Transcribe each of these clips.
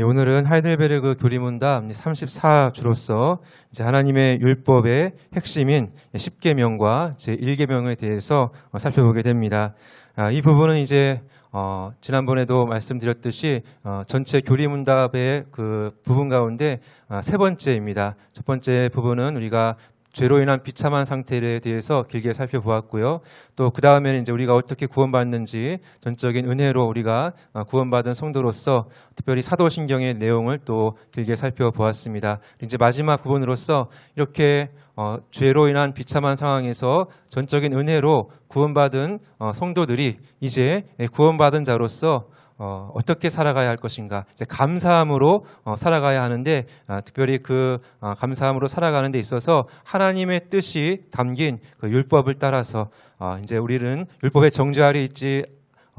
오늘은 하이델베르그 교리문답 34주로서 이제 하나님의 율법의 핵심인 10계명과 제1계명에 대해서 살펴보게 됩니다. 이 부분은 이제 지난번에도 말씀드렸듯이 전체 교리문답의 그 부분 가운데 세 번째입니다. 첫 번째 부분은 우리가 죄로 인한 비참한 상태에 대해서 길게 살펴보았고요. 또 그 다음에는 이제 우리가 어떻게 구원받는지 전적인 은혜로 우리가 구원받은 성도로서 특별히 사도신경의 내용을 또 길게 살펴보았습니다. 이제 마지막 부분으로서 이렇게 죄로 인한 비참한 상황에서 전적인 은혜로 구원받은 성도들이 이제 구원받은 자로서 어떻게 살아가야 할 것인가, 이제 감사함으로 살아가야 하는데, 특별히 그 감사함으로 살아가는 데 있어서 하나님의 뜻이 담긴 그 율법을 따라서 이제 우리는 율법의 정죄 아래 있지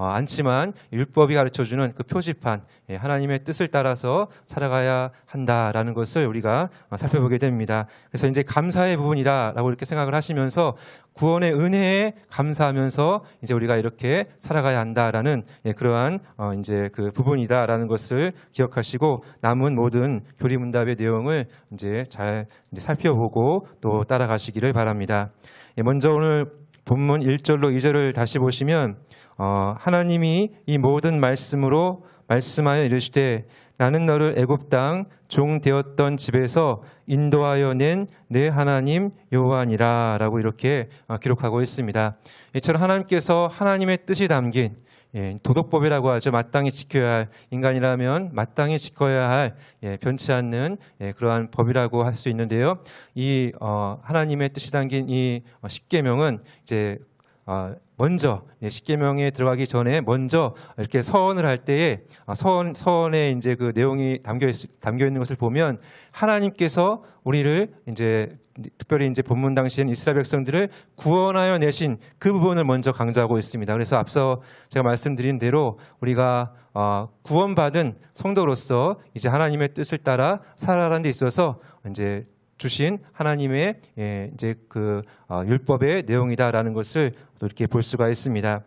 않지만 율법이 가르쳐주는 그 표지판, 하나님의 뜻을 따라서 살아가야 한다라는 것을 우리가 살펴보게 됩니다. 그래서 이제 감사의 부분이라고 이렇게 생각을 하시면서 구원의 은혜에 감사하면서 이제 우리가 이렇게 살아가야 한다라는 그러한 이제 그 부분이다라는 것을 기억하시고 남은 모든 교리문답의 내용을 이제 잘 살펴보고 또 따라가시기를 바랍니다. 먼저 오늘 본문 1절로 2절을 다시 보시면 하나님이 이 모든 말씀으로 말씀하여 이르시되 나는 너를 애굽 땅 종 되었던 집에서 인도하여 낸 내 하나님 여호와니라 라고 이렇게 기록하고 있습니다. 이처럼 하나님께서 하나님의 뜻이 담긴 도덕법이라고 하죠. 마땅히 지켜야 할, 인간이라면 마땅히 지켜야 할 변치 않는 그러한 법이라고 할 수 있는데요. 이 하나님의 뜻이 담긴 이 10계명은 이제 먼저 10계명에 들어가기 전에 먼저 이렇게 서원을 할 때에 서원에 이제 그 내용이 담겨 있는 것을 보면 하나님께서 우리를 이제 특별히 이제 본문 당시엔 이스라엘 백성들을 구원하여 내신 그 부분을 먼저 강조하고 있습니다. 그래서 앞서 제가 말씀드린 대로 우리가 구원받은 성도로서 이제 하나님의 뜻을 따라 살아가는 데 있어서 이제 주신 하나님의 이제 그 율법의 내용이다라는 것을 또 이렇게 볼 수가 있습니다.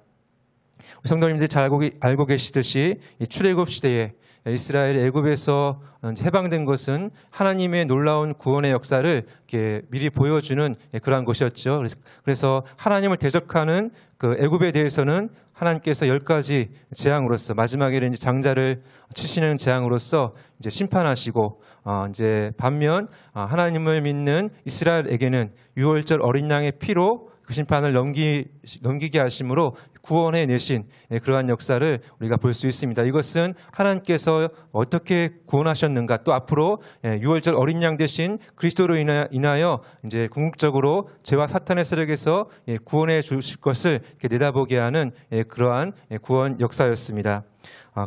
성도님들 잘 알고 계시듯이 이 출애굽 시대에 이스라엘 애굽에서 해방된 것은 하나님의 놀라운 구원의 역사를 이렇게 미리 보여주는 그러한 것이었죠. 그래서 하나님을 대적하는 그 애굽에 대해서는 하나님께서 10가지 재앙으로서 마지막에는 이제 장자를 치시는 재앙으로서 이제 심판하시고 이제 반면 하나님을 믿는 이스라엘에게는 유월절 어린 양의 피로 그 심판을 넘기게 하심으로 구원해 내신 그러한 역사를 우리가 볼 수 있습니다. 이것은 하나님께서 어떻게 구원하셨는가, 또 앞으로 유월절 어린 양 대신 그리스도로 인하여 이제 궁극적으로 죄와 사탄의 세력에서 구원해 주실 것을 이렇게 내다보게 하는 그러한 구원 역사였습니다.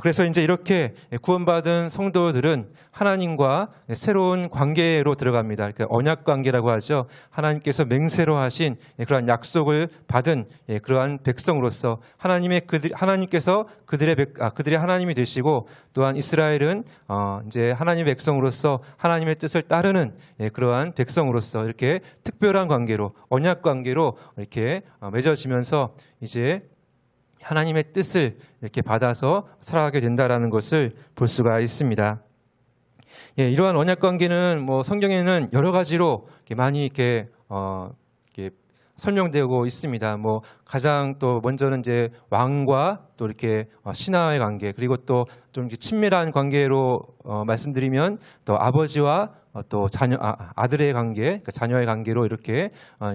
그래서 이제 이렇게 구원받은 성도들은 하나님과 새로운 관계로 들어갑니다. 언약 관계라고 하죠. 하나님께서 맹세로 하신 그러한 약속을 받은 그러한 백성으로서 하나님께서 그들의 하나님이 되시고, 또한 이스라엘은 이제 하나님의 백성으로서 하나님의 뜻을 따르는 그러한 백성으로서 이렇게 특별한 관계로, 언약 관계로 이렇게 맺어지면서 이제 하나님의 뜻을 이렇게 받아서 살아가게 된다라는 것을 볼 수가 있습니다. 이러한 언약 관계는 뭐 성경에는 여러 가지로 많이 이렇게 설명되고 있습니다. 뭐 가장 또 먼저는 이제 왕과 또 이렇게 신하의 관계, 그리고 또 좀 친밀한 관계로 말씀드리면 또 아버지와 또 아들의 관계, 그러니까 자녀의 관계로 이렇게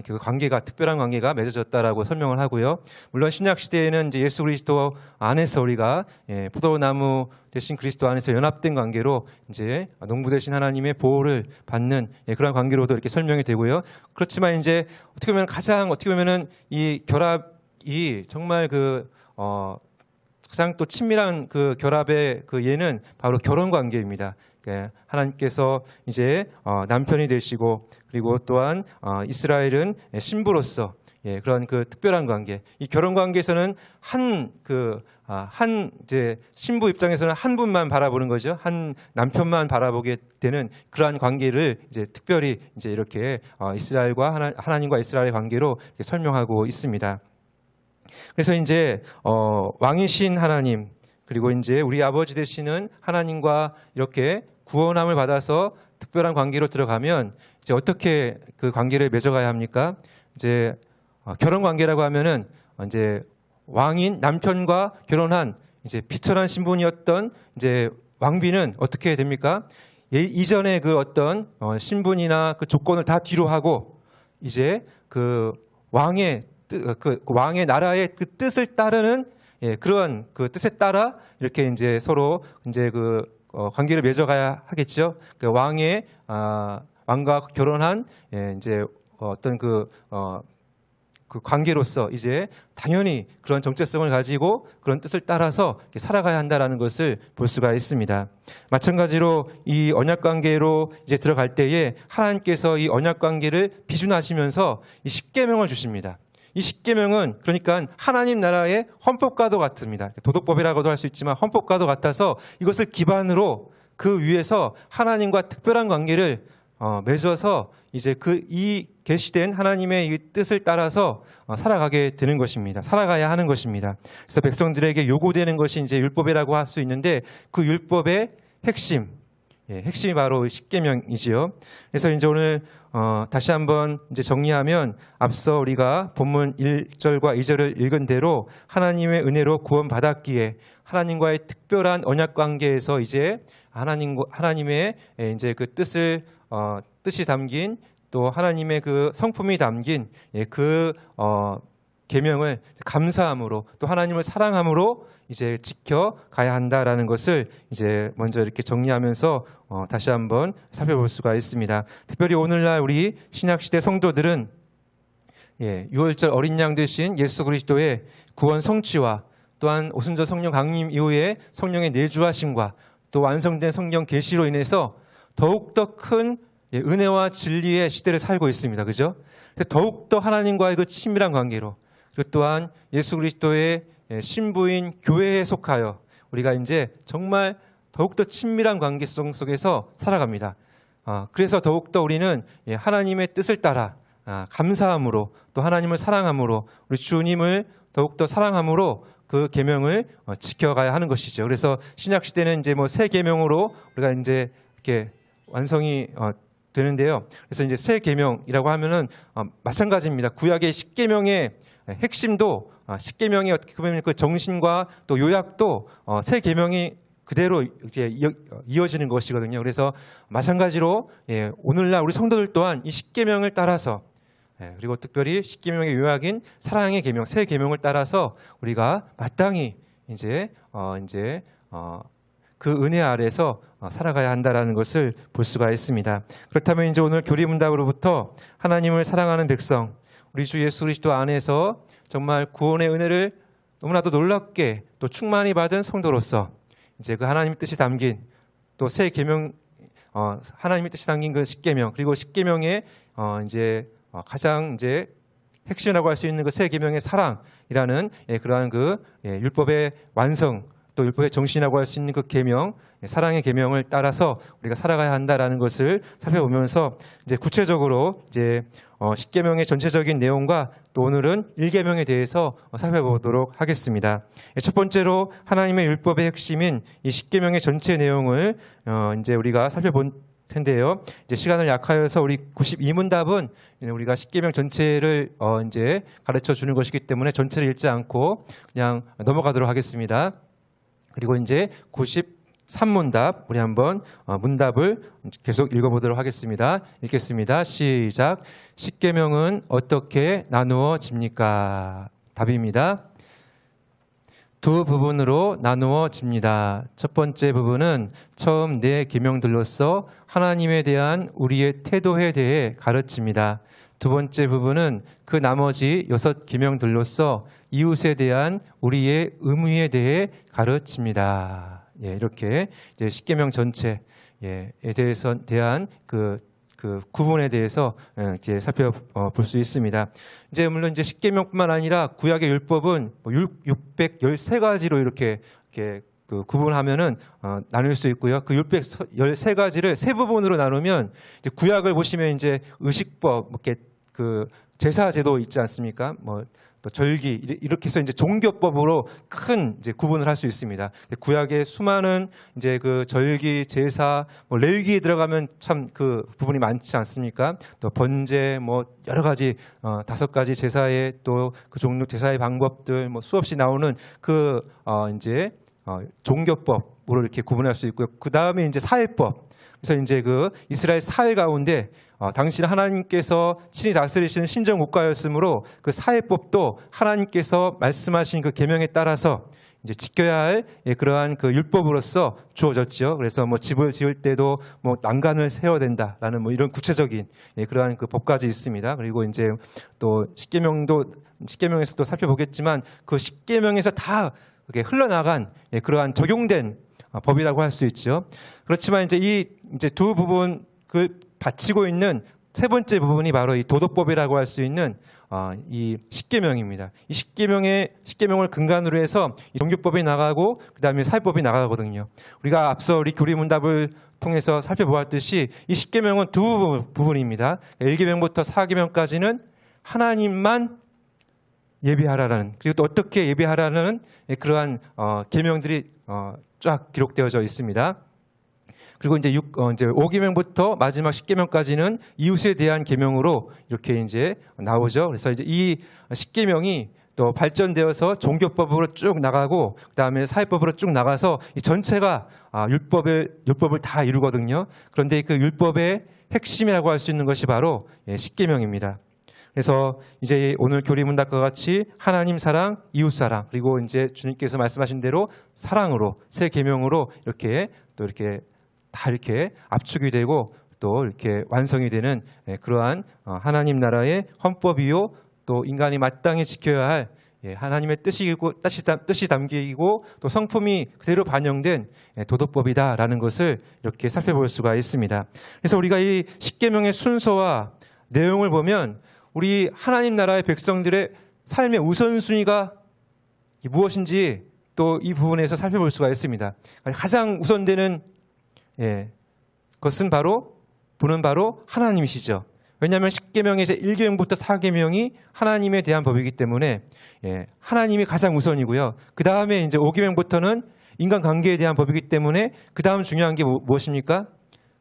그 관계가, 특별한 관계가 맺어졌다라고 설명을 하고요. 물론 신약 시대에는 이제 예수 그리스도 안에서 우리가 포도나무 대신 그리스도 안에서 연합된 관계로 이제 농부 대신 하나님의 보호를 받는 그런 관계로도 이렇게 설명이 되고요. 그렇지만 이제 어떻게 보면은 이 결합이 정말 가장 또 친밀한 그 결합의 그 예는 바로 결혼 관계입니다. 하나님께서 이제 남편이 되시고, 그리고 또한 이스라엘은 신부로서 그런 그 특별한 관계, 이 결혼 관계에서는 이제 신부 입장에서는 한 분만 바라보는 거죠. 한 남편만 바라보게 되는 그러한 관계를 이제 특별히 이제 이렇게 이스라엘과 하나님과 이스라엘의 관계로 이렇게 설명하고 있습니다. 그래서 이제 왕이신 하나님, 그리고 이제 우리 아버지 되시는 하나님과 이렇게 구원함을 받아서 특별한 관계로 들어가면 이제 어떻게 그 관계를 맺어가야 합니까? 이제 결혼 관계라고 하면은 이제 왕인 남편과 결혼한 이제 비천한 신분이었던 이제 왕비는 어떻게 됩니까? 이전에 그 어떤 신분이나 그 조건을 다 뒤로 하고 이제 그 왕의 왕의 나라의 그 뜻을 따르는 그런 그 뜻에 따라 이렇게 이제 서로 이제 그 관계를 맺어가야 하겠죠. 그 왕과 결혼한 이제 어떤 그 관계로서 이제 당연히 그런 정체성을 가지고 그런 뜻을 따라서 살아가야 한다라는 것을 볼 수가 있습니다. 마찬가지로 이 언약 관계로 이제 들어갈 때에 하나님께서 이 언약 관계를 비준하시면서 이 십계명을 주십니다. 이 십계명은 그러니까 하나님 나라의 헌법과도 같습니다. 도덕법이라고도 할 수 있지만 헌법과도 같아서 이것을 기반으로 그 위에서 하나님과 특별한 관계를 맺어서 이제 이 계시된 하나님의 이 뜻을 따라서 살아가게 되는 것입니다. 살아가야 하는 것입니다. 그래서 백성들에게 요구되는 것이 이제 율법이라고 할 수 있는데 그 율법의 핵심이 바로 십계명이지요. 그래서 이제 오늘 다시 한번 이제 정리하면 앞서 우리가 본문 1절과 2절을 읽은 대로 하나님의 은혜로 구원받았기에 하나님과의 특별한 언약 관계에서 이제 하나님의 이제 그 뜻이 담긴 또 하나님의 그 성품이 담긴 그 계명을 감사함으로 또 하나님을 사랑함으로 이제 지켜가야 한다라는 것을 이제 먼저 이렇게 정리하면서 다시 한번 살펴볼 수가 있습니다. 특별히 오늘날 우리 신약시대 성도들은 6월절 어린 양 되신 예수 그리스도의 구원 성취와 또한 오순절 성령 강림 이후에 성령의 내주하심과 또 완성된 성경 계시로 인해서 더욱더 큰 은혜와 진리의 시대를 살고 있습니다. 그죠? 더욱더 하나님과의 그 친밀한 관계로 그리고 또한 예수 그리스도의 신부인 교회에 속하여 우리가 이제 정말 더욱더 친밀한 관계성 속에서 살아갑니다. 그래서 더욱더 우리는 하나님의 뜻을 따라 감사함으로 또 하나님을 사랑함으로 우리 주님을 더욱더 사랑함으로 그 계명을 지켜가야 하는 것이죠. 그래서 신약 시대는 이제 뭐 새 계명으로 우리가 이제 이렇게 완성이 되는데요. 그래서 이제 새 계명이라고 하면은 마찬가지입니다. 구약의 십계명의 핵심도 십계명의 어떻게 보면 그 정신과 또 요약도 새 계명이 그대로 이제 이어지는 것이거든요. 그래서 마찬가지로 오늘날 우리 성도들 또한 이 십계명을 따라서 그리고 특별히 십계명의 요약인 사랑의 계명, 새 계명을 따라서 우리가 마땅히 이제 그 은혜 아래서 살아가야 한다라는 것을 볼 수가 있습니다. 그렇다면 이제 오늘 교리문답으로부터 하나님을 사랑하는 백성, 우리 주 예수 그리스도 안에서 정말 구원의 은혜를 너무나도 놀랍게 또 충만히 받은 성도로서 이제 그 하나님의 뜻이 담긴 또 새 계명, 하나님의 뜻이 담긴 그 십계명 그리고 십계명의 이제 가장 이제 핵심이라고 할 수 있는 그 새 계명의 사랑이라는 그러한 그 율법의 완성 또 율법의 정신이라고 할 수 있는 그 계명, 사랑의 계명을 따라서 우리가 살아가야 한다라는 것을 살펴보면서 이제 구체적으로 이제 십계명의 전체적인 내용과 또 오늘은 1계명에 대해서 살펴보도록 하겠습니다. 첫 번째로 하나님의 율법의 핵심인 이 십계명의 전체 내용을 이제 우리가 살펴본 텐데요. 이제 시간을 약하여서 우리 92문답은 우리가 십계명 전체를 이제 가르쳐 주는 것이기 때문에 전체를 읽지 않고 그냥 넘어가도록 하겠습니다. 그리고 이제 93문답 우리 한번 문답을 계속 읽어보도록 하겠습니다. 읽겠습니다. 시작. 십계명은 어떻게 나누어집니까? 답입니다. 두 부분으로 나누어집니다. 첫 번째 부분은 처음 네 계명들로서 하나님에 대한 우리의 태도에 대해 가르칩니다. 두 번째 부분은 그 나머지 6계명들로서 이웃에 대한 우리의 의무에 대해 가르칩니다. 이렇게 이제 십계명 전체에 대한 그 구분에 대해서 이렇게 살펴볼 수 있습니다. 이제 물론 이제 십계명뿐만 아니라 구약의 율법은 613가지로 이렇게 그 구분하면은 나눌 수 있고요. 그 613가지를 세 부분으로 나누면 이제 구약을 보시면 이제 의식법, 이렇게 그 제사 제도 있지 않습니까? 뭐 또 절기 이렇게 해서 이제 종교법으로 큰 이제 구분을 할 수 있습니다. 구약의 수많은 이제 그 절기, 제사, 뭐 레위기에 들어가면 참 그 부분이 많지 않습니까? 또 번제, 뭐 여러 가지 5가지 제사의 또 그 종류 제사의 방법들 뭐 수없이 나오는 그 이제 종교법으로 이렇게 구분할 수 있고요. 그 다음에 이제 사회법. 그래서 이제 그 이스라엘 사회 가운데 당시 하나님께서 친히 다스리시는 신정 국가였으므로 그 사회법도 하나님께서 말씀하신 그 계명에 따라서 이제 지켜야 할 그러한 그 율법으로서 주어졌죠. 그래서 뭐 집을 지을 때도 뭐 난간을 세워야 된다라는 뭐 이런 구체적인 그러한 그 법까지 있습니다. 그리고 이제 또 십계명에서도 살펴보겠지만 그 십계명에서 다 이렇게 흘러나간 그러한 적용된 법이라고 할 수 있죠. 그렇지만 이제 이제 두 부분 그 바치고 있는 세 번째 부분이 바로 이 도덕법이라고 할 수 있는 이 십계명입니다. 이 십계명을 근간으로 해서 이 종교법이 나가고 그다음에 사회법이 나가거든요. 우리가 앞서 우리 교리문답을 통해서 살펴보았듯이 이 십계명은 두 부분입니다. 1계명부터 4계명까지는 하나님만 예배하라는, 그리고 또 어떻게 예배하라는 그러한 계명들이 쫙 기록되어져 있습니다. 그리고 이제 5계명부터 마지막 10계명까지는 이웃에 대한 계명으로 이렇게 이제 나오죠. 그래서 이제 이 10계명이 또 발전되어서 종교법으로 쭉 나가고 그다음에 사회법으로 쭉 나가서 이 전체가 율법을 다 이루거든요. 그런데 그 율법의 핵심이라고 할 수 있는 것이 바로 10계명입니다. 그래서 이제 오늘 교리문답과 같이 하나님 사랑, 이웃 사랑, 그리고 이제 주님께서 말씀하신 대로 사랑으로 새 계명으로 이렇게 또 이렇게 다 이렇게 압축이 되고 또 이렇게 완성이 되는 그러한 하나님 나라의 헌법이요 또 인간이 마땅히 지켜야 할 하나님의 뜻이 담기고 또 성품이 그대로 반영된 도덕법이다라는 것을 이렇게 살펴볼 수가 있습니다. 그래서 우리가 이 십계명의 순서와 내용을 보면 우리 하나님 나라의 백성들의 삶의 우선순위가 무엇인지 또 이 부분에서 살펴볼 수가 있습니다. 가장 우선되는 것은 바로 하나님이시죠. 왜냐하면 10계명의 1계명부터 4계명이 하나님에 대한 법이기 때문에 하나님이 가장 우선이고요. 그 다음에 이제 5계명부터는 인간 관계에 대한 법이기 때문에 그 다음 중요한 게 무엇입니까?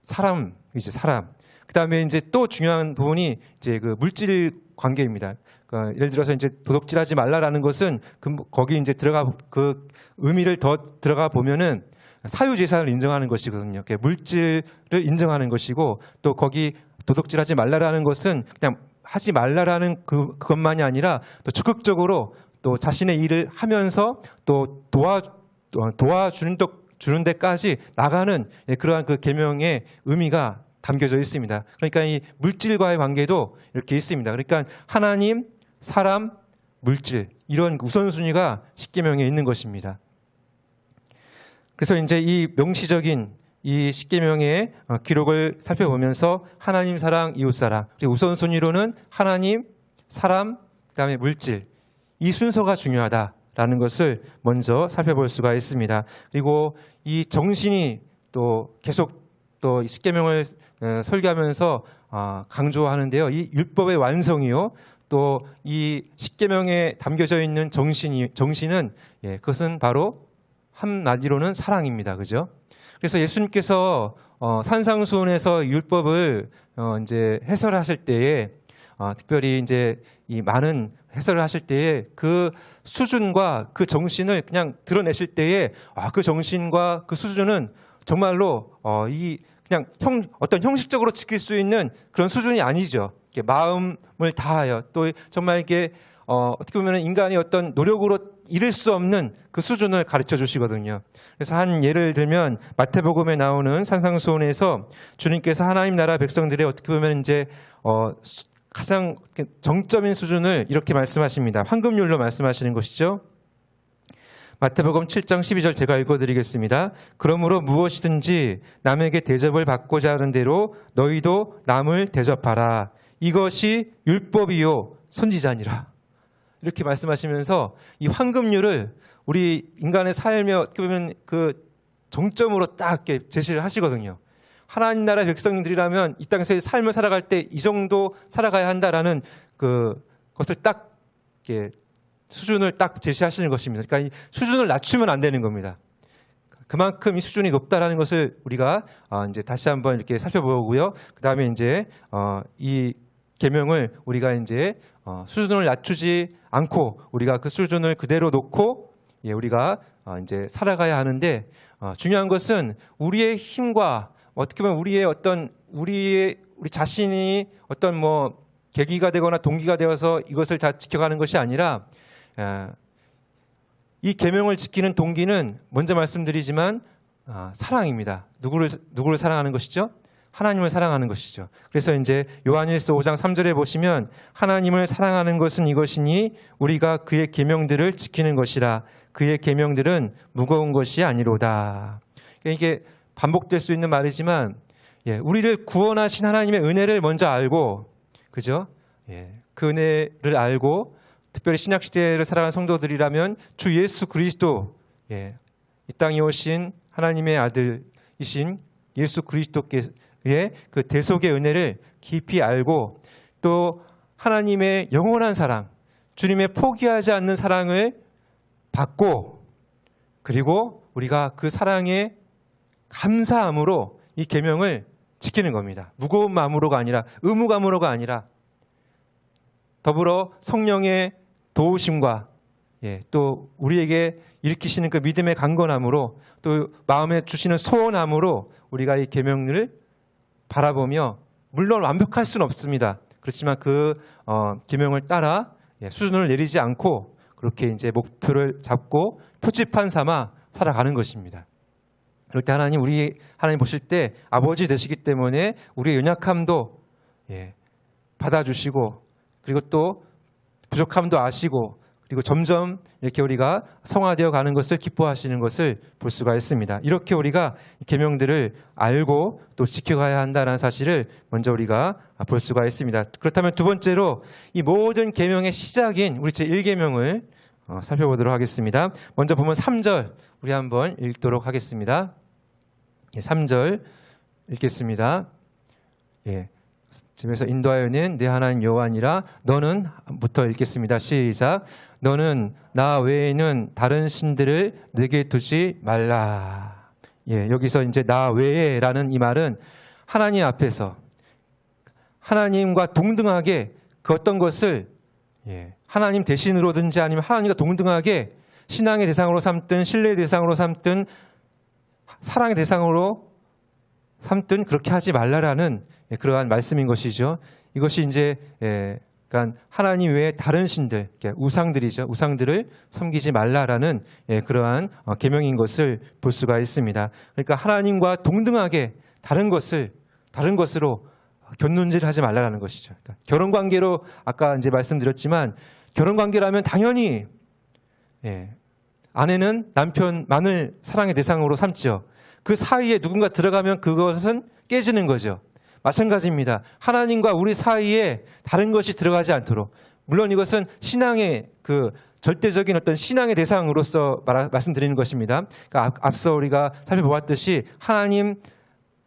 사람이죠, 사람. 그 다음에 이제 또 중요한 부분이 이제 그 물질 관계입니다. 그러니까 예를 들어서 이제 도둑질하지 말라라는 것은 거기 이제 그 의미를 더 들어가 보면은 사유재산을 인정하는 것이거든요. 물질을 인정하는 것이고 또 거기 도둑질하지 말라라는 것은 그냥 하지 말라라는 그것만이 아니라 또 적극적으로 또 자신의 일을 하면서 또 도와주는 데까지 나가는 그러한 그 계명의 의미가 담겨져 있습니다. 그러니까 이 물질과의 관계도 이렇게 있습니다. 그러니까 하나님, 사람, 물질 이런 우선순위가 십계명에 있는 것입니다. 그래서 이제 이 명시적인 이 십계명의 기록을 살펴보면서 하나님 사랑, 이웃 사랑, 그리고 우선순위로는 하나님, 사람, 그다음에 물질 이 순서가 중요하다라는 것을 먼저 살펴볼 수가 있습니다. 그리고 이 정신이 또 계속 또 십계명을 설계하면서 강조하는데요. 이 율법의 완성이요. 또 이 십계명에 담겨져 있는 정신은 그것은 바로 한마디로는 사랑입니다. 그죠? 그래서 예수님께서 산상수훈에서 율법을 이제 해설하실 때에 특별히 이제 이 많은 해설을 하실 때에 그 수준과 그 정신을 그냥 드러내실 때에 그 정신과 그 수준은 정말로 그냥 어떤 형식적으로 지킬 수 있는 그런 수준이 아니죠. 이렇게 마음을 다하여 또 정말 이게 어떻게 보면 인간이 어떤 노력으로 이룰 수 없는 그 수준을 가르쳐 주시거든요. 그래서 한 예를 들면 마태복음에 나오는 산상수훈에서 주님께서 하나님 나라 백성들의 어떻게 보면 이제 가장 정점인 수준을 이렇게 말씀하십니다. 황금률로 말씀하시는 것이죠. 마태복음 7장 12절 제가 읽어드리겠습니다. 그러므로 무엇이든지 남에게 대접을 받고자 하는 대로 너희도 남을 대접하라. 이것이 율법이요 선지자니라. 이렇게 말씀하시면서 이 황금률을 우리 인간의 삶에 어떻게 보면 그 정점으로 딱 이렇게 제시를 하시거든요. 하나님 나라 백성들이라면 이 땅에서의 삶을 살아갈 때 이 정도 살아가야 한다라는 그것을 딱 이렇게 수준을 딱 제시하시는 것입니다. 그러니까 이 수준을 낮추면 안 되는 겁니다. 그만큼 이 수준이 높다라는 것을 우리가 이제 다시 한번 이렇게 살펴보고요. 그 다음에 이제 이 계명을 우리가 이제 수준을 낮추지 않고 우리가 그 수준을 그대로 놓고 우리가 이제 살아가야 하는데 중요한 것은 우리의 힘과 어떻게 보면 우리 자신이 어떤 뭐 계기가 되거나 동기가 되어서 이것을 다 지켜가는 것이 아니라 이 계명을 지키는 동기는 먼저 말씀드리지만 사랑입니다. 누구를 사랑하는 것이죠? 하나님을 사랑하는 것이죠. 그래서 이제 요한일서 5장 3절에 보시면 하나님을 사랑하는 것은 이것이니 우리가 그의 계명들을 지키는 것이라 그의 계명들은 무거운 것이 아니로다. 이게 반복될 수 있는 말이지만 우리를 구원하신 하나님의 은혜를 먼저 알고 그죠? 그 은혜를 알고 특별히 신약시대를 살아가는 성도들이라면 주 예수 그리스도 이 땅에 오신 하나님의 아들이신 예수 그리스도께의 그 대속의 은혜를 깊이 알고 또 하나님의 영원한 사랑 주님의 포기하지 않는 사랑을 받고 그리고 우리가 그 사랑에 감사함으로 이 계명을 지키는 겁니다. 무거운 마음으로가 아니라 의무감으로가 아니라 더불어 성령의 도우심과 또 우리에게 일으키시는 그 믿음의 강건함으로 또 마음에 주시는 소원함으로 우리가 이 계명을 바라보며 물론 완벽할 수는 없습니다. 그렇지만 그 계명을 따라 수준을 내리지 않고 그렇게 이제 목표를 잡고 표지판 삼아 살아가는 것입니다. 그럴 때 하나님 보실 때 아버지 되시기 때문에 우리의 연약함도 받아주시고 그리고 또 부족함도 아시고 그리고 점점 이렇게 우리가 성화되어 가는 것을 기뻐하시는 것을 볼 수가 있습니다. 이렇게 우리가 계명들을 알고 또 지켜가야 한다는 사실을 먼저 우리가 볼 수가 있습니다. 그렇다면 두 번째로 이 모든 계명의 시작인 우리 제1계명을 살펴보도록 하겠습니다. 먼저 보면 3절 우리 한번 읽도록 하겠습니다. 3절 읽겠습니다. 집에서 인도하여는 내 하나님 여호와니라 너는부터 읽겠습니다. 시작. 너는 나 외에는 다른 신들을 내게 두지 말라. 여기서 이제 나 외에라는 이 말은 하나님 앞에서 하나님과 동등하게 그 어떤 것을 하나님 대신으로든지 아니면 하나님과 동등하게 신앙의 대상으로 삼든 신뢰의 대상으로 삼든 사랑의 대상으로 삼든 그렇게 하지 말라라는 그러한 말씀인 것이죠. 이것이 이제 그러니까 하나님 외에 다른 신들, 우상들이죠. 우상들을 섬기지 말라라는 그러한 계명인 것을 볼 수가 있습니다. 그러니까 하나님과 동등하게 다른 것으로 곁눈질하지 말라라는 것이죠. 그러니까 결혼 관계로 아까 이제 말씀드렸지만 결혼 관계라면 당연히 아내는 남편만을 사랑의 대상으로 삼죠. 그 사이에 누군가 들어가면 그것은 깨지는 거죠. 마찬가지입니다. 하나님과 우리 사이에 다른 것이 들어가지 않도록 물론 이것은 신앙의 그 절대적인 어떤 신앙의 대상으로서 말씀드리는 것입니다. 그러니까 앞서 우리가 살펴보았듯이 하나님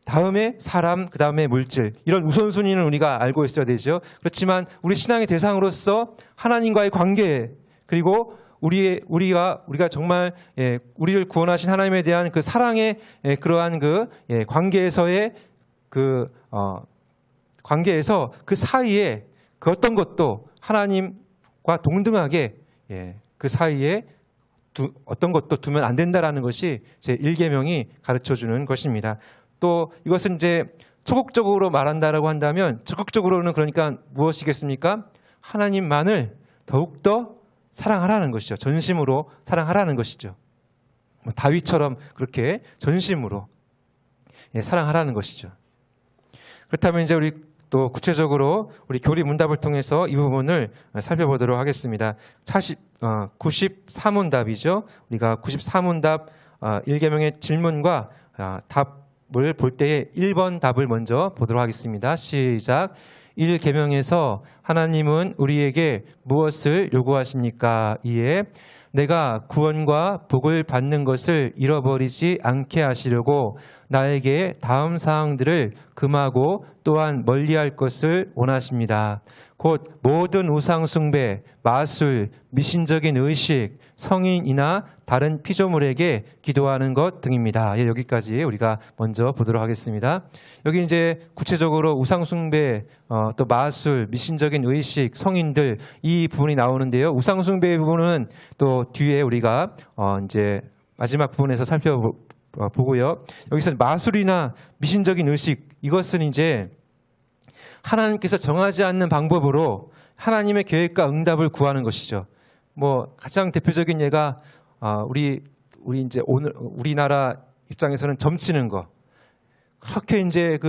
다음에 사람 그 다음에 물질 이런 우선순위는 우리가 알고 있어야 되죠. 그렇지만 우리 신앙의 대상으로서 하나님과의 관계 그리고 우리가 정말 우리를 구원하신 하나님에 대한 그 사랑의 그러한 그 관계에서의 관계에서 그 사이에 그 어떤 것도 하나님과 동등하게 그 사이에 어떤 것도 두면 안 된다라는 것이 제 1계명이 가르쳐주는 것입니다. 또 이것은 이제 소극적으로 말한다라고 한다면 적극적으로는 그러니까 무엇이겠습니까? 하나님만을 더욱더 사랑하라는 것이죠. 전심으로 사랑하라는 것이죠. 다윗처럼 그렇게 전심으로 사랑하라는 것이죠. 그렇다면 이제 우리 또 구체적으로 우리 교리 문답을 통해서 이 부분을 살펴보도록 하겠습니다. 94문답이죠. 우리가 94문답 1계명의 질문과 답을 볼 때에 1번 답을 먼저 보도록 하겠습니다. 시작. 1계명에서 하나님은 우리에게 무엇을 요구하십니까? 이에 내가 구원과 복을 받는 것을 잃어버리지 않게 하시려고 나에게 다음 사항들을 금하고 또한 멀리할 것을 원하십니다. 곧 모든 우상 숭배, 마술, 미신적인 의식, 성인이나 다른 피조물에게 기도하는 것 등입니다. 예, 여기까지 우리가 먼저 보도록 하겠습니다. 여기 이제 구체적으로 우상 숭배, 또 마술, 미신적인 의식, 성인들 이 부분이 나오는데요. 우상 숭배 부분은 또 뒤에 우리가 이제 마지막 부분에서 살펴보고요. 여기서 마술이나 미신적인 의식, 이것은 이제 하나님께서 정하지 않는 방법으로 하나님의 계획과 응답을 구하는 것이죠. 뭐 가장 대표적인 예가 우리 이제 오늘 우리나라 입장에서는 점치는 거. 그렇게 이제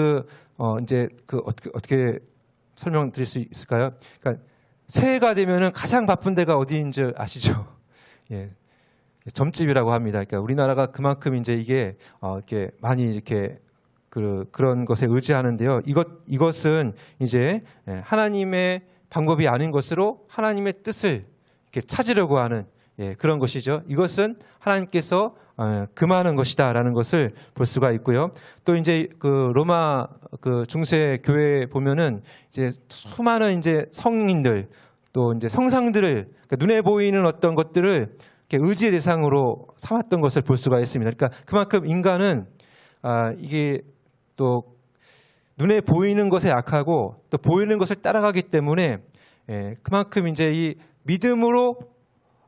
어떻게 설명드릴 수 있을까요? 그러니까 새해가 되면은 가장 바쁜 데가 어디인지 아시죠? 예. 점집이라고 합니다. 그러니까 우리나라가 그만큼 이제 이게 이렇게 많이 이렇게 그런 것에 의지하는데요. 이것은 이제 하나님의 방법이 아닌 것으로 하나님의 뜻을 이렇게 찾으려고 하는 그런 것이죠. 이것은 하나님께서 금하는 것이다라는 것을 볼 수가 있고요. 또 이제 그 로마 그 중세 교회에 보면은 이제 수많은 이제 성인들 또 이제 성상들을 그러니까 눈에 보이는 어떤 것들을 이렇게 의지의 대상으로 삼았던 것을 볼 수가 있습니다. 그러니까 그만큼 인간은 이게 또 눈에 보이는 것에 약하고 또 보이는 것을 따라가기 때문에 그만큼 이제 이 믿음으로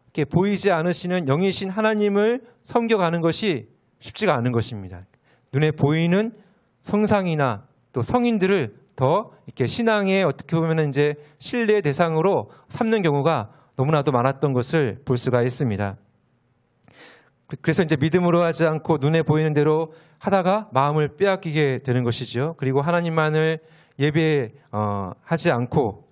이렇게 보이지 않으시는 영이신 하나님을 섬겨가는 것이 쉽지가 않은 것입니다. 눈에 보이는 성상이나 또 성인들을 더 이렇게 신앙의 어떻게 보면 이제 신뢰의 대상으로 삼는 경우가 너무나도 많았던 것을 볼 수가 있습니다. 그래서 이제 믿음으로 하지 않고 눈에 보이는 대로 하다가 마음을 빼앗기게 되는 것이죠. 그리고 하나님만을 예배하지 않고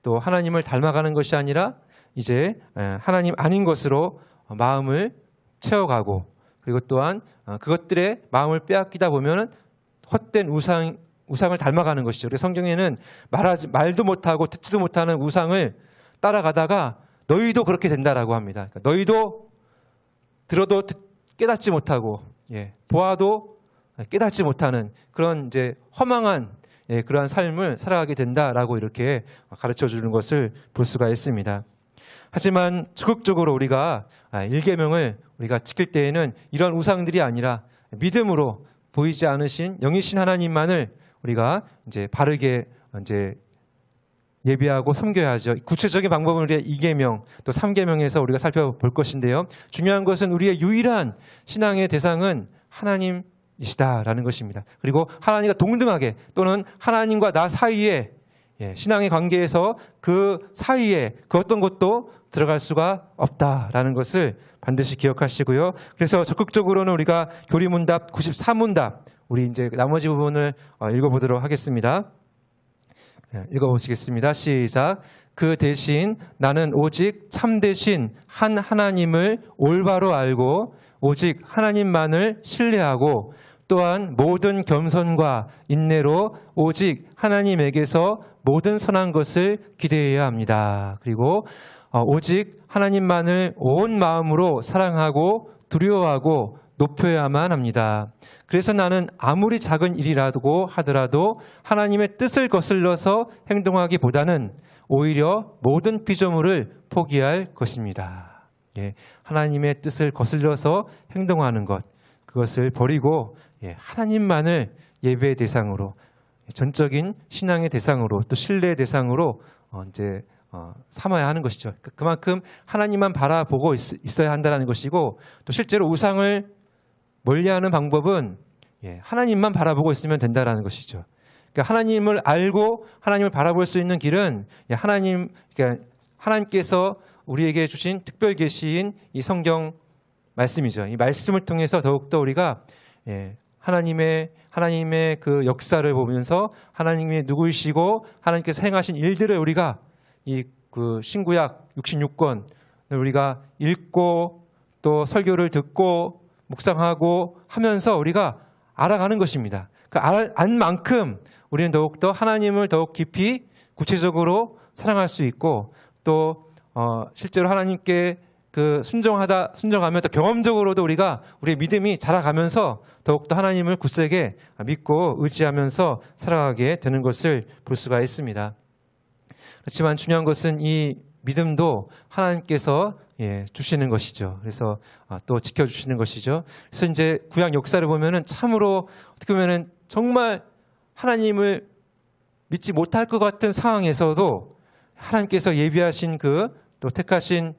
또 하나님을 닮아가는 것이 아니라 이제 하나님 아닌 것으로 마음을 채워가고 그리고 또한 그것들의 마음을 빼앗기다 보면은 헛된 우상을 닮아가는 것이죠. 그래서 성경에는 말도 못하고 듣지도 못하는 우상을 따라가다가 너희도 그렇게 된다라고 합니다. 그러니까 너희도 들어도 깨닫지 못하고 보아도 깨닫지 못하는 그런 이제 허망한 그러한 삶을 살아가게 된다라고 이렇게 가르쳐 주는 것을 볼 수가 있습니다. 하지만 적극적으로 우리가 일계명을 우리가 지킬 때에는 이런 우상들이 아니라 믿음으로 보이지 않으신 영이신 하나님만을 우리가 이제 바르게 이제 예배하고 섬겨야죠. 구체적인 방법은 우리의 2계명 또 3계명에서 우리가 살펴볼 것인데요. 중요한 것은 우리의 유일한 신앙의 대상은 하나님이시다라는 것입니다. 그리고 하나님과 동등하게 또는 하나님과 나 사이에 신앙의 관계에서 그 사이에 그 어떤 것도 들어갈 수가 없다라는 것을 반드시 기억하시고요. 그래서 적극적으로는 우리가 교리문답 94문답 우리 이제 나머지 부분을 읽어보도록 하겠습니다. 읽어보시겠습니다. 시작. 그 대신 나는 오직 참되신 한 하나님을 올바로 알고 오직 하나님만을 신뢰하고 또한 모든 겸손과 인내로 오직 하나님에게서 모든 선한 것을 기대해야 합니다. 그리고 오직 하나님만을 온 마음으로 사랑하고 두려워하고 높여야만 합니다. 그래서 나는 아무리 작은 일이라고 하더라도 하나님의 뜻을 거슬러서 행동하기보다는 오히려 모든 피조물을 포기할 것입니다. 하나님의 뜻을 거슬러서 행동하는 것, 그것을 버리고 하나님만을 예배의 대상으로, 전적인 신앙의 대상으로, 또 신뢰의 대상으로 이제 삼아야 하는 것이죠. 그만큼 하나님만 바라보고 있어야 한다는 것이고, 또 실제로 우상을 멀리하는 방법은 하나님만 바라보고 있으면 된다는 것이죠. 그러니까 하나님을 알고 하나님을 바라볼 수 있는 길은 그러니까 하나님께서 우리에게 주신 특별 계시인 이 성경 말씀이죠. 이 말씀을 통해서 더욱더 우리가 하나님의 그 역사를 보면서 하나님이 누구이시고 하나님께서 행하신 일들을 우리가 이 그 신구약 66권을 우리가 읽고 또 설교를 듣고 묵상하고 하면서 우리가 알아가는 것입니다. 그 안 만큼 우리는 더욱더 하나님을 더욱 깊이 구체적으로 사랑할 수 있고 또 실제로 하나님께 그 순종하면 또 경험적으로도 우리가 우리의 믿음이 자라가면서 더욱더 하나님을 굳세게 믿고 의지하면서 살아가게 되는 것을 볼 수가 있습니다. 그렇지만 중요한 것은 이 믿음도 하나님께서 주시는 것이죠. 그래서 또 지켜주시는 것이죠. 그래서 이제 구약 역사를 보면은 참으로 어떻게 보면은 정말 하나님을 믿지 못할 것 같은 상황에서도 하나님께서 예비하신 또 택하신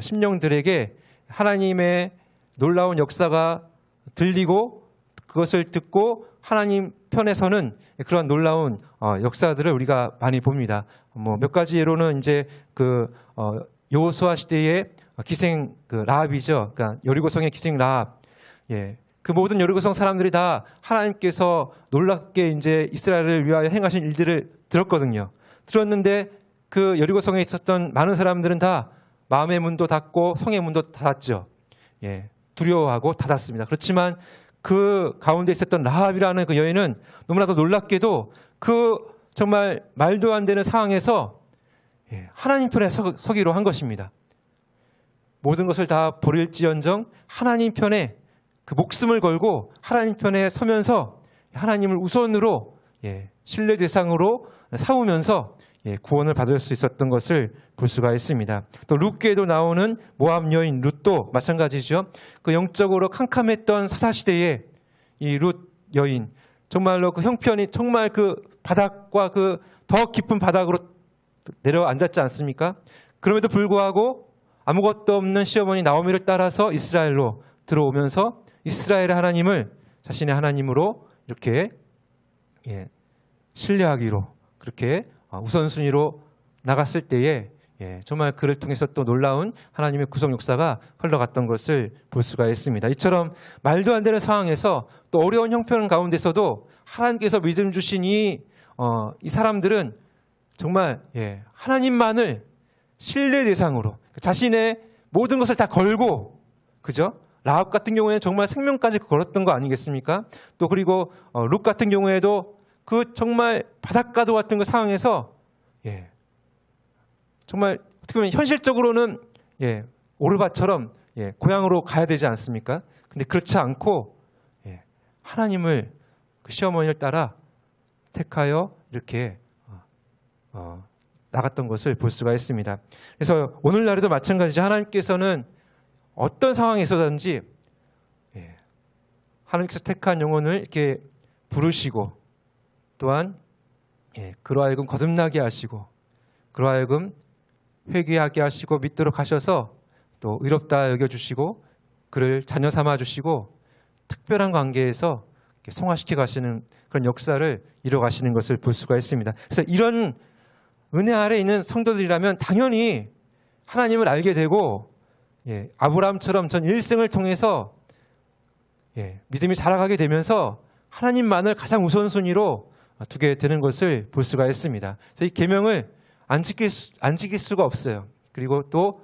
심령들에게 하나님의 놀라운 역사가 들리고 그것을 듣고 하나님 편에 서는 그런 놀라운 역사들을 우리가 많이 봅니다. 몇 가지 예로는 이제 여호수아 시대의 기생 라합이죠. 그러니까 여리고성의 기생 라합. 그 모든 여리고성 사람들이 다 하나님께서 놀랍게 이제 이스라엘을 위하여 행하신 일들을 들었거든요. 들었는데 그 여리고성에 있었던 많은 사람들은 다 마음의 문도 닫고 성의 문도 닫았죠. 두려워하고 닫았습니다. 그렇지만 그 가운데 있었던 라합이라는 그 여인은 너무나도 놀랍게도 정말 말도 안 되는 상황에서 하나님 편에 서기로 한 것입니다. 모든 것을 다 버릴지언정 하나님 편에 목숨을 걸고 하나님 편에 서면서 하나님을 우선으로 신뢰 대상으로 삼으면서 구원을 받을 수 있었던 것을 볼 수가 있습니다. 또 룻기에도 나오는 모압 여인 룻도 마찬가지죠. 영적으로 캄캄했던 사사시대에 이 룻 여인 정말로 형편이 정말 바닥과 더 깊은 바닥으로 내려앉았지 않습니까? 그럼에도 불구하고 아무것도 없는 시어머니 나오미를 따라서 이스라엘로 들어오면서 이스라엘의 하나님을 자신의 하나님으로 이렇게 신뢰하기로 그렇게 우선순위로 나갔을 때에 정말 그를 통해서 또 놀라운 하나님의 구속 역사가 흘러갔던 것을 볼 수가 있습니다. 이처럼 말도 안 되는 상황에서 또 어려운 형편 가운데서도 하나님께서 믿음 주신 이 사람들은 정말 하나님만을 신뢰 대상으로 자신의 모든 것을 다 걸고 그죠? 라합 같은 경우에는 정말 생명까지 걸었던 거 아니겠습니까? 또 그리고 룻 같은 경우에도 정말 바닷가도 같은 그 상황에서 정말 어떻게 보면 현실적으로는 오르바처럼 고향으로 가야 되지 않습니까? 근데 그렇지 않고 하나님을 시어머니를 따라 택하여 이렇게 나갔던 것을 볼 수가 있습니다. 그래서 오늘날에도 마찬가지죠. 하나님께서는 어떤 상황에서든지 하나님께서 택한 영혼을 이렇게 부르시고 또한 그로 하여금 거듭나게 하시고 그로 하여금 회개하게 하시고 믿도록 하셔서 또 의롭다 여겨주시고 그를 자녀 삼아주시고 특별한 관계에서 성화시켜 가시는 그런 역사를 이뤄가시는 것을 볼 수가 있습니다. 그래서 이런 은혜 아래 있는 성도들이라면 당연히 하나님을 알게 되고 아브라함처럼 전 일생을 통해서 믿음이 자라가게 되면서 하나님만을 가장 우선순위로 두게 되는 것을 볼 수가 있습니다. 그래서 이 계명을 안 지킬 수가 없어요. 그리고 또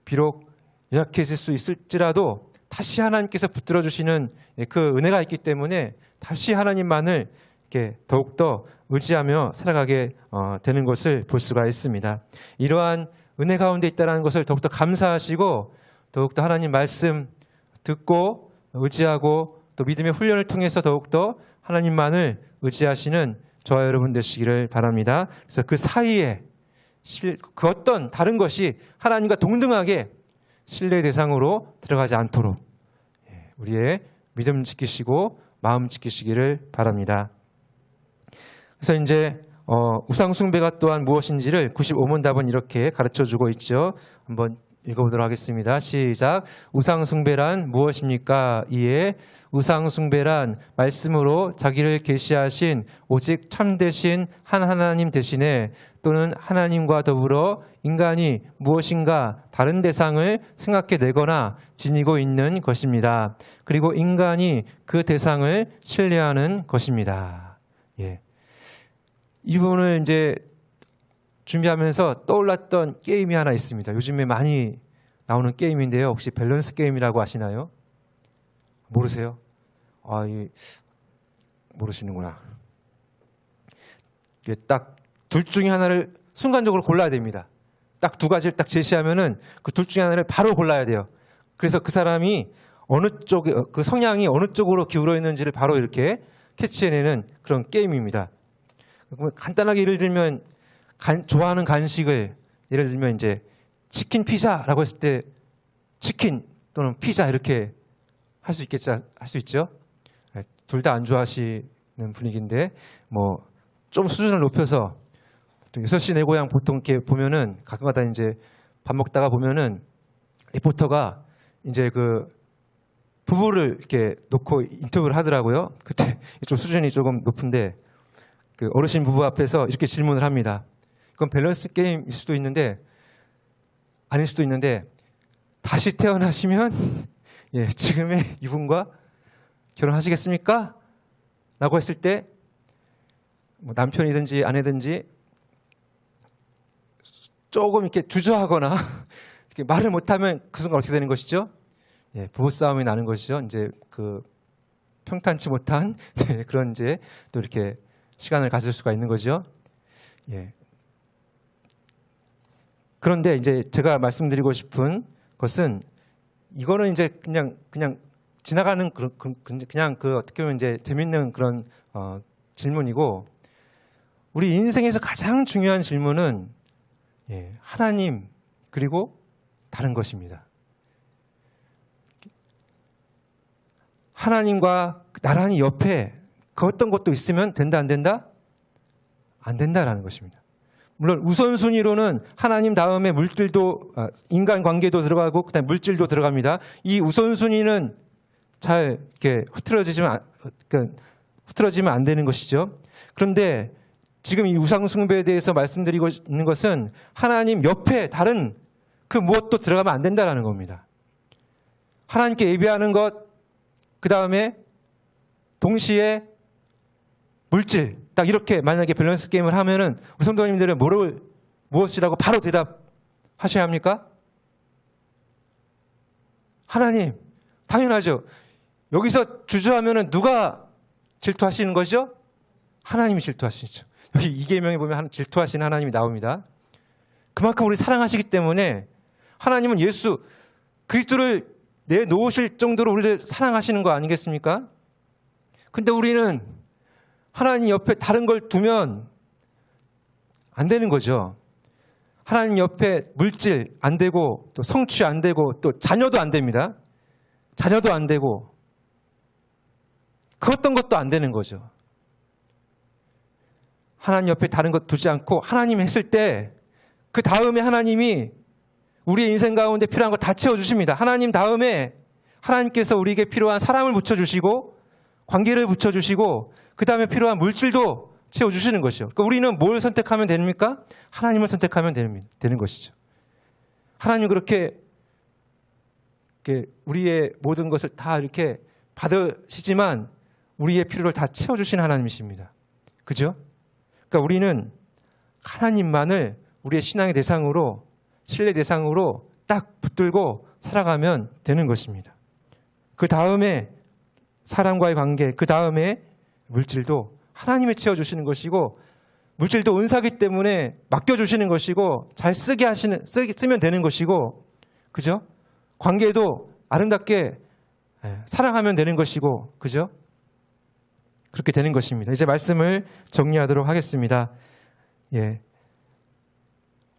비록 연약해질 수 있을지라도 다시 하나님께서 붙들어 주시는 그 은혜가 있기 때문에 다시 하나님만을 이렇게 더욱더 의지하며 살아가게 되는 것을 볼 수가 있습니다. 이러한 은혜 가운데 있다는 것을 더욱더 감사하시고 더욱더 하나님 말씀 듣고 의지하고 또 믿음의 훈련을 통해서 더욱더 하나님만을 의지하시는 저와 여러분 되시기를 바랍니다. 그래서 그 사이에 그 어떤 다른 것이 하나님과 동등하게 신뢰의 대상으로 들어가지 않도록 우리의 믿음 지키시고 마음 지키시기를 바랍니다. 그래서 이제 우상 숭배가 또한 무엇인지를 95문 답은 이렇게 가르쳐주고 있죠. 한번 읽어보도록 하겠습니다. 시작. 우상 숭배란 무엇입니까? 이에 우상 숭배란 말씀으로 자기를 계시하신 오직 참되신 한 하나님 대신에 또는 하나님과 더불어 인간이 무엇인가 다른 대상을 생각해내거나 지니고 있는 것입니다. 그리고 인간이 그 대상을 신뢰하는 것입니다. 이 부분을 이제 준비하면서 떠올랐던 게임이 하나 있습니다. 요즘에 많이 나오는 게임인데요. 혹시 밸런스 게임이라고 아시나요? 모르세요? 모르시는구나. 딱 둘 중에 하나를 순간적으로 골라야 됩니다. 딱 두 가지를 딱 제시하면은 그 둘 중에 하나를 바로 골라야 돼요. 그래서 그 사람이 어느 쪽에 그 성향이 어느 쪽으로 기울어 있는지를 바로 이렇게 캐치해내는 그런 게임입니다. 간단하게 예를 들면 좋아하는 간식을 예를 들면 이제 치킨 피자라고 했을 때 치킨 또는 피자 이렇게 할 수 있죠. 둘 다 안 좋아하시는 분위기인데 뭐 좀 수준을 높여서 6시 내 고향 보통 이렇게 보면은 가끔가다 이제 밥 먹다가 보면은 리포터가 이제 그 부부를 이렇게 놓고 인터뷰를 하더라고요. 그때 좀 수준이 조금 높은데 그 어르신 부부 앞에서 이렇게 질문을 합니다. 그건 밸런스 게임일 수도 있는데 아닐 수도 있는데 다시 태어나시면 예, 지금의 이분과 결혼하시겠습니까? 라고 했을 때 뭐 남편이든지 아내든지 조금 이렇게 주저하거나 이렇게 말을 못하면 그 순간 어떻게 되는 것이죠? 예, 부부싸움이 나는 것이죠. 이제 그 평탄치 못한 네, 그런 이제 또 이렇게 시간을 가질 수가 있는 거죠. 예. 그런데 이제 제가 말씀드리고 싶은 것은 이거는 이제 그냥 지나가는 그냥 그 어떻게 보면 이제 재밌는 그런 질문이고 우리 인생에서 가장 중요한 질문은 예, 하나님 그리고 다른 것입니다. 하나님과 나란히 옆에 그 어떤 것도 있으면 된다 안 된다? 안 된다라는 것입니다. 물론 우선순위로는 하나님 다음에 물질도 인간관계도 들어가고 그다음에 물질도 들어갑니다. 이 우선순위는 잘 이렇게 흐트러지면 안 되는 것이죠. 그런데 지금 이 우상숭배에 대해서 말씀드리고 있는 것은 하나님 옆에 다른 그 무엇도 들어가면 안 된다라는 겁니다. 하나님께 예배하는 것, 그 다음에 동시에 물질, 딱 이렇게 만약에 밸런스 게임을 하면은 우리 성도님들은 무엇이라고 바로 대답하셔야 합니까? 하나님, 당연하죠. 여기서 주저하면은 누가 질투하시는 거죠? 하나님이 질투하시죠. 여기 이계명에 보면 질투하시는 하나님이 나옵니다. 그만큼 우리 사랑하시기 때문에 하나님은 예수 그리스도를 내놓으실 정도로 우리를 사랑하시는 거 아니겠습니까? 근데 우리는 하나님 옆에 다른 걸 두면 안 되는 거죠. 하나님 옆에 물질 안 되고 또 성취 안 되고 또 자녀도 안 됩니다. 자녀도 안 되고 그 어떤 것도 안 되는 거죠. 하나님 옆에 다른 것 두지 않고 하나님 했을 때 그 다음에 하나님이 우리의 인생 가운데 필요한 거 다 채워주십니다. 하나님 다음에 하나님께서 우리에게 필요한 사랑을 붙여주시고 관계를 붙여주시고 그 다음에 필요한 물질도 채워주시는 것이죠. 그러니까 우리는 뭘 선택하면 됩니까? 하나님을 선택하면 되는 것이죠. 하나님 그렇게 우리의 모든 것을 다 이렇게 받으시지만 우리의 필요를 다 채워주시는 하나님이십니다. 그죠? 그러니까 우리는 하나님만을 우리의 신앙의 대상으로 신뢰 대상으로 딱 붙들고 살아가면 되는 것입니다. 그 다음에 사람과의 관계, 그 다음에 물질도 하나님이 채워주시는 것이고 물질도 은사기 때문에 맡겨주시는 것이고 잘 쓰면 되는 것이고 그죠? 관계도 아름답게 사랑하면 되는 것이고 그죠? 그렇게 되는 것입니다. 이제 말씀을 정리하도록 하겠습니다. 예,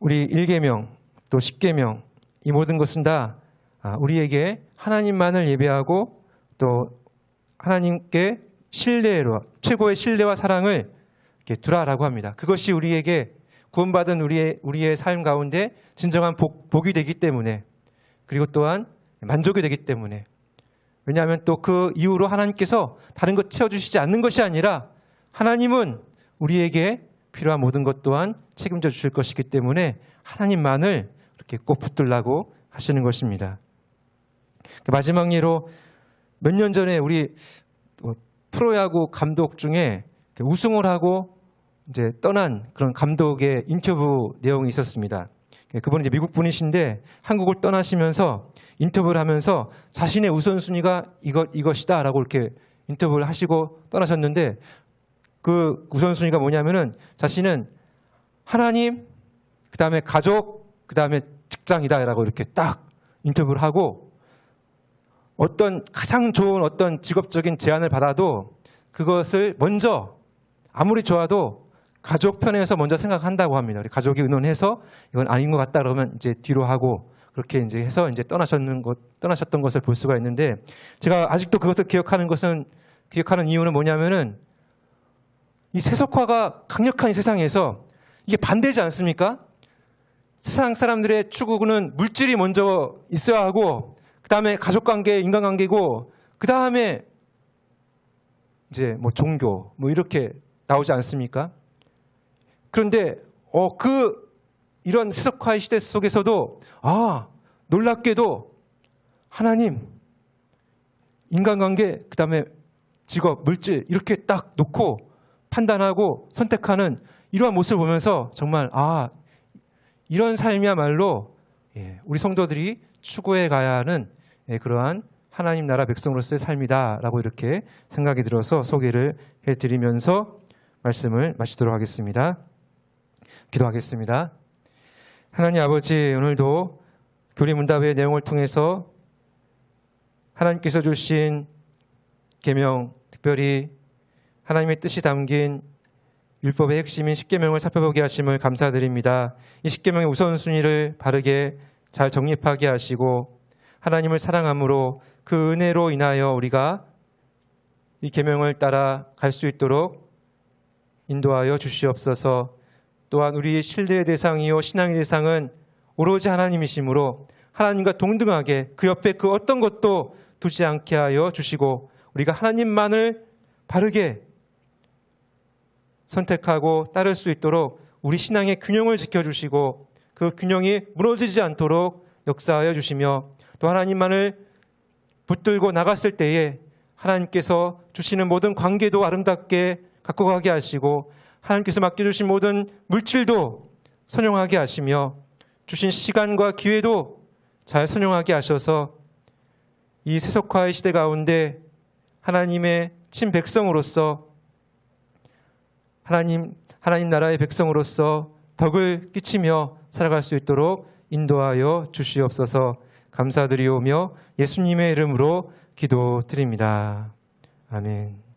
우리 1계명 또 10계명 이 모든 것은 다 우리에게 하나님만을 예배하고 또 하나님께 최고의 신뢰와 사랑을 두라라고 합니다. 그것이 우리에게 구원받은 우리의 삶 가운데 진정한 복이 되기 때문에 그리고 또한 만족이 되기 때문에 왜냐하면 또 그 이후로 하나님께서 다른 것 채워주시지 않는 것이 아니라 하나님은 우리에게 필요한 모든 것 또한 책임져 주실 것이기 때문에 하나님만을 이렇게 꼭 붙들라고 하시는 것입니다. 마지막 예로 몇 년 전에 우리 프로야구 감독 중에 우승을 하고 이제 떠난 그런 감독의 인터뷰 내용이 있었습니다. 그분은 이제 미국 분이신데 한국을 떠나시면서 인터뷰를 하면서 자신의 우선순위가 이것이다라고 이렇게 인터뷰를 하시고 떠나셨는데 그 우선순위가 뭐냐면은 자신은 하나님, 그 다음에 가족, 그 다음에 직장이다라고 이렇게 딱 인터뷰를 하고 어떤 가장 좋은 어떤 직업적인 제안을 받아도 그것을 먼저 아무리 좋아도 가족 편에서 먼저 생각한다고 합니다. 우리 가족이 의논해서 이건 아닌 것 같다 그러면 이제 뒤로 하고 그렇게 이제 해서 이제 떠나셨던 것을 볼 수가 있는데, 제가 아직도 그것을 기억하는 이유는 뭐냐면은 이 세속화가 강력한 이 세상에서 이게 반대지 않습니까? 세상 사람들의 추구는 물질이 먼저 있어야 하고, 그 다음에 가족관계, 인간관계고, 그 다음에 이제 뭐 종교, 뭐 이렇게 나오지 않습니까? 그런데 이런 세속화의 시대 속에서도 놀랍게도 하나님, 인간관계, 그 다음에 직업, 물질 이렇게 딱 놓고 판단하고 선택하는 이러한 모습을 보면서 정말 이런 삶이야말로 우리 성도들이 추구해 가야 하는 그러한 하나님 나라 백성으로서의 삶이다라고 이렇게 생각이 들어서 소개를 해드리면서 말씀을 마치도록 하겠습니다. 기도하겠습니다. 하나님 아버지, 오늘도 교리문답의 내용을 통해서 하나님께서 주신 계명, 특별히 하나님의 뜻이 담긴 율법의 핵심인 십계명을 살펴보게 하심을 감사드립니다. 이 십계명의 우선순위를 바르게 잘 정립하게 하시고 하나님을 사랑함으로 그 은혜로 인하여 우리가 이 계명을 따라 갈 수 있도록 인도하여 주시옵소서. 또한 우리의 신뢰의 대상이요 신앙의 대상은 오로지 하나님이시므로 하나님과 동등하게 그 옆에 그 어떤 것도 두지 않게 하여 주시고 우리가 하나님만을 바르게 선택하고 따를 수 있도록 우리 신앙의 균형을 지켜주시고 그 균형이 무너지지 않도록 역사하여 주시며, 또 하나님만을 붙들고 나갔을 때에 하나님께서 주시는 모든 관계도 아름답게 갖고 가게 하시고 하나님께서 맡겨주신 모든 물질도 선용하게 하시며 주신 시간과 기회도 잘 선용하게 하셔서 이 세속화의 시대 가운데 하나님의 친백성으로서 하나님 나라의 백성으로서 덕을 끼치며 살아갈 수 있도록 인도하여 주시옵소서. 감사드리오며 예수님의 이름으로 기도드립니다. 아멘.